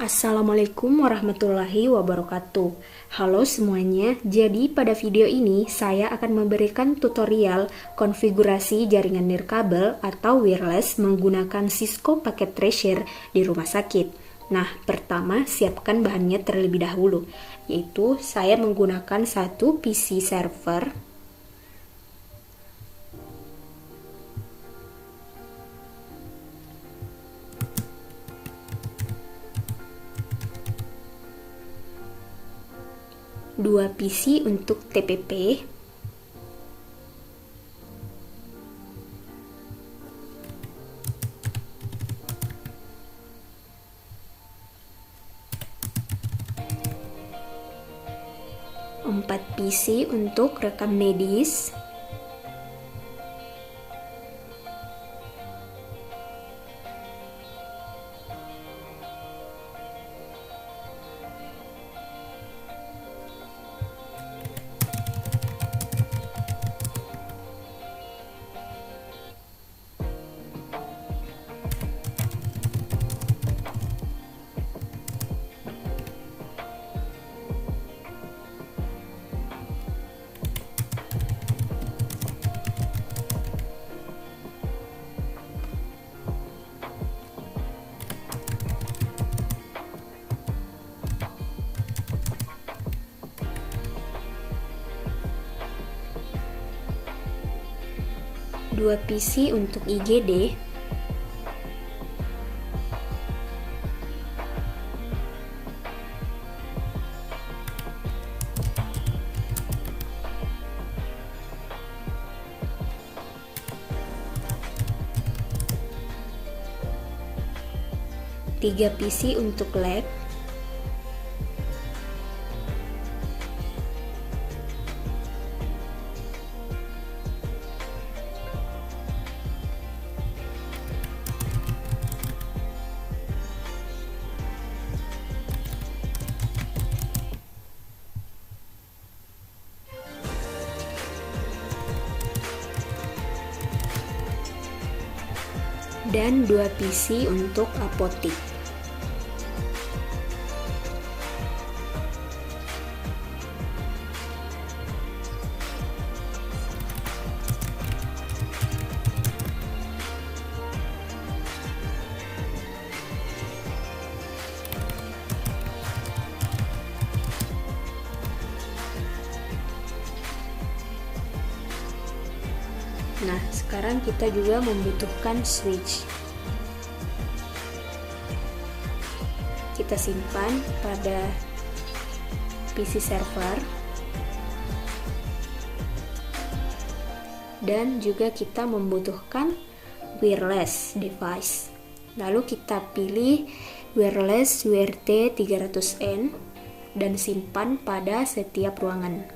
Assalamualaikum warahmatullahi wabarakatuh. Halo semuanya, jadi pada video ini saya akan memberikan tutorial konfigurasi jaringan nirkabel atau wireless menggunakan Cisco Packet Tracer di rumah sakit. Nah, pertama siapkan bahannya terlebih dahulu, yaitu saya menggunakan satu PC server, dua PC untuk TPP, empat PC untuk rekam medis, dua PC untuk IGD, tiga PC untuk lab, dan dua PC untuk apotik. Nah, sekarang kita juga membutuhkan switch. Kita simpan pada PC server. Dan juga kita membutuhkan wireless device. Lalu kita pilih wireless WRT 300N dan simpan pada setiap ruangan.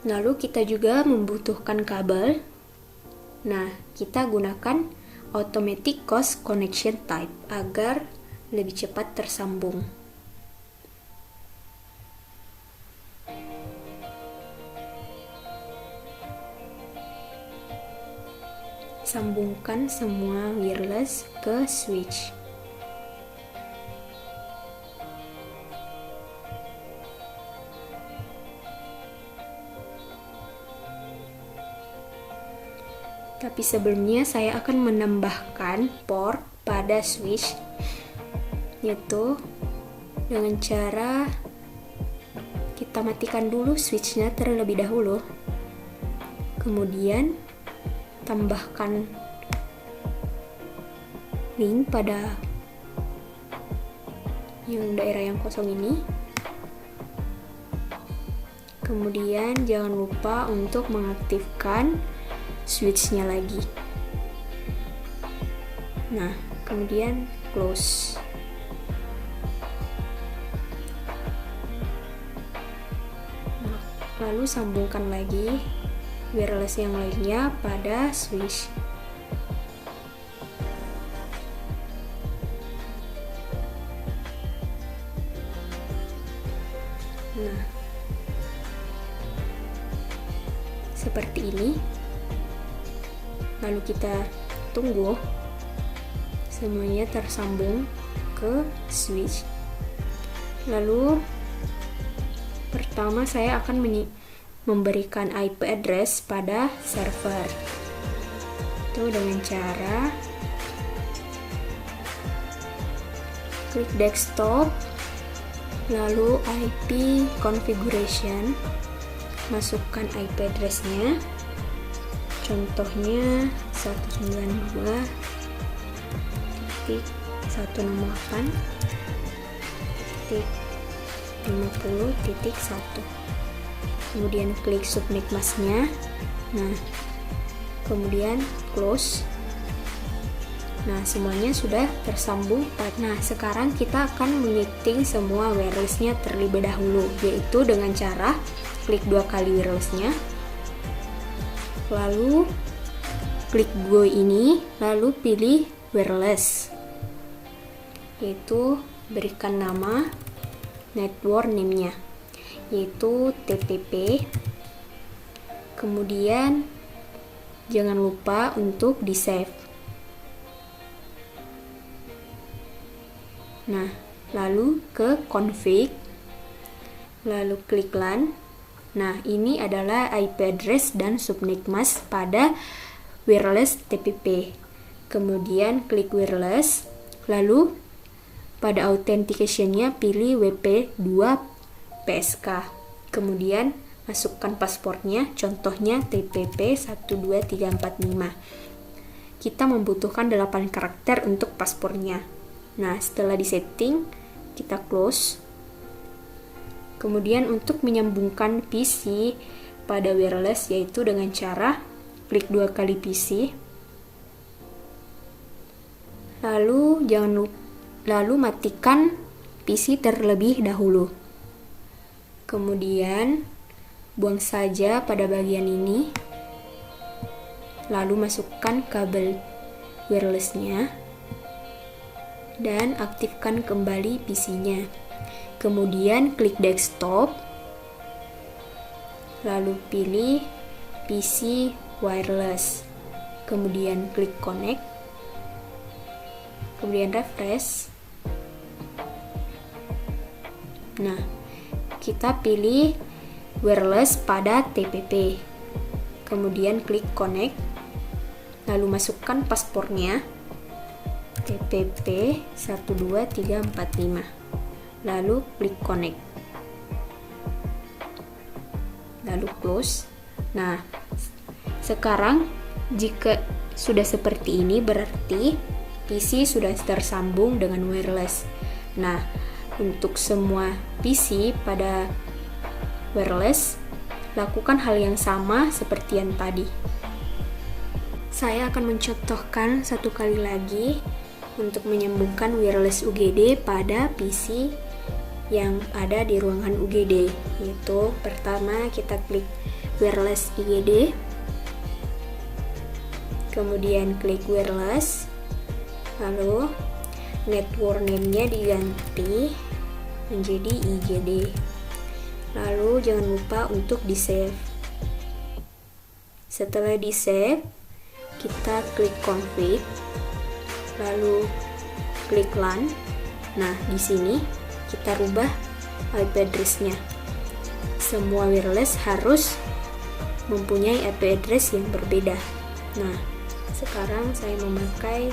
Lalu kita juga membutuhkan kabel. Nah, kita gunakan automatic cross connection type agar lebih cepat tersambung. Sambungkan semua wireless ke switch. Tapi sebelumnya saya akan menambahkan port pada switch, yaitu dengan cara kita matikan dulu switchnya terlebih dahulu, kemudian tambahkan link pada yang daerah yang kosong ini. Kemudian jangan lupa untuk mengaktifkan switch-nya lagi. Nah, kemudian close. Lalu sambungkan lagi wireless yang lainnya pada switch. Nah, seperti ini. Lalu kita tunggu semuanya tersambung ke switch. Lalu pertama saya akan memberikan IP address pada server. Itu dengan cara klik desktop, lalu IP configuration, masukkan IP address-nya. Contohnya 192.168.50.1. Kemudian klik submit mask-nya. Nah, kemudian close. Nah, semuanya sudah tersambung. Nah, sekarang kita akan menyetting semua wireless-nya terlebih dahulu, yaitu dengan cara klik 2 kali wireless-nya, lalu klik go ini, lalu pilih wireless, yaitu berikan nama network name-nya, yaitu TTP. Kemudian jangan lupa untuk di save. Nah, lalu ke config, lalu klik LAN. Nah, ini adalah IP address dan subnet mask pada wireless TPP. Kemudian klik wireless, lalu pada authentication-nya pilih WP2 PSK. Kemudian masukkan pasportnya, contohnya TPP 12345. Kita membutuhkan 8 karakter untuk paspornya. Nah, setelah disetting, kita close. Kemudian untuk menyambungkan PC pada wireless, yaitu dengan cara klik 2 kali PC. Lalu matikan PC terlebih dahulu. Kemudian buang saja pada bagian ini. Lalu masukkan kabel wireless-nya dan aktifkan kembali PC-nya. Kemudian klik desktop, lalu pilih PC wireless, kemudian klik connect, kemudian refresh. Nah, kita pilih wireless pada TPP, kemudian klik connect, lalu masukkan paspornya TPP 12345, lalu klik connect, lalu close. Nah, sekarang jika sudah seperti ini berarti PC sudah tersambung dengan wireless. Nah, untuk semua PC pada wireless, lakukan hal yang sama seperti yang tadi. Saya akan mencontohkan satu kali lagi untuk menyambungkan wireless UGD pada PC yang ada di ruangan UGD. Yaitu pertama kita klik wireless IGD, kemudian klik wireless, lalu network name-nya diganti menjadi IGD. Lalu jangan lupa untuk di save. Setelah di save, kita klik config, lalu klik LAN. Nah, di sini kita rubah IP address-nya. Semua wireless harus mempunyai IP address yang berbeda. Nah, sekarang saya memakai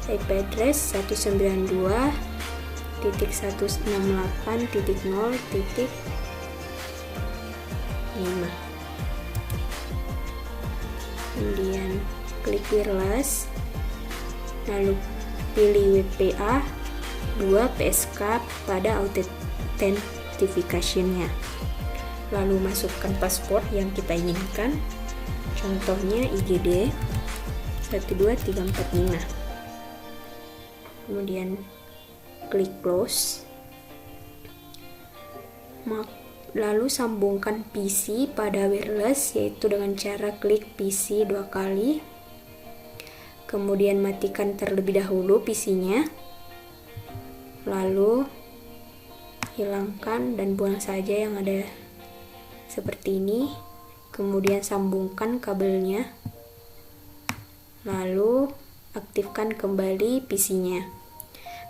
IP address 192.168.0.5. Kemudian klik wireless, lalu pilih WPA 2 PSK pada authentication-nya. Lalu masukkan paspor yang kita inginkan, contohnya IGD 12345. Kemudian klik close. Lalu sambungkan PC pada wireless, yaitu dengan cara klik PC 2 kali. Kemudian matikan terlebih dahulu PC-nya. Lalu hilangkan dan buang saja yang ada seperti ini. Kemudian sambungkan kabelnya. Lalu aktifkan kembali PC-nya.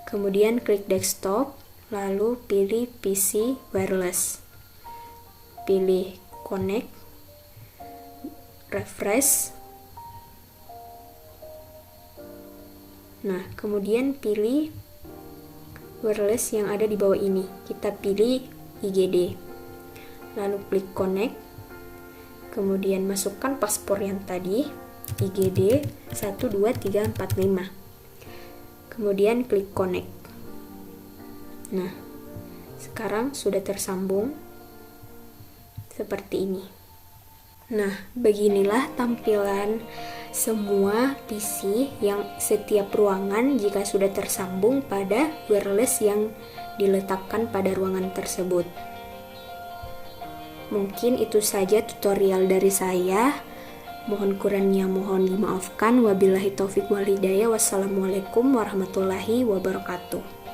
Kemudian klik desktop, lalu pilih PC wireless. Pilih connect, refresh. Nah, kemudian pilih wireless yang ada di bawah ini. Kita pilih IGD. Lalu klik connect. Kemudian masukkan paspor yang tadi, IGD 12345. Kemudian klik connect. Nah, sekarang sudah tersambung seperti ini. Nah, beginilah tampilan semua PC yang setiap ruangan jika sudah tersambung pada wireless yang diletakkan pada ruangan tersebut. Mungkin itu saja tutorial dari saya. Mohon kurangnya mohon dimaafkan. Wabillahi taufik wal hidayah. Wassalamualaikum warahmatullahi wabarakatuh.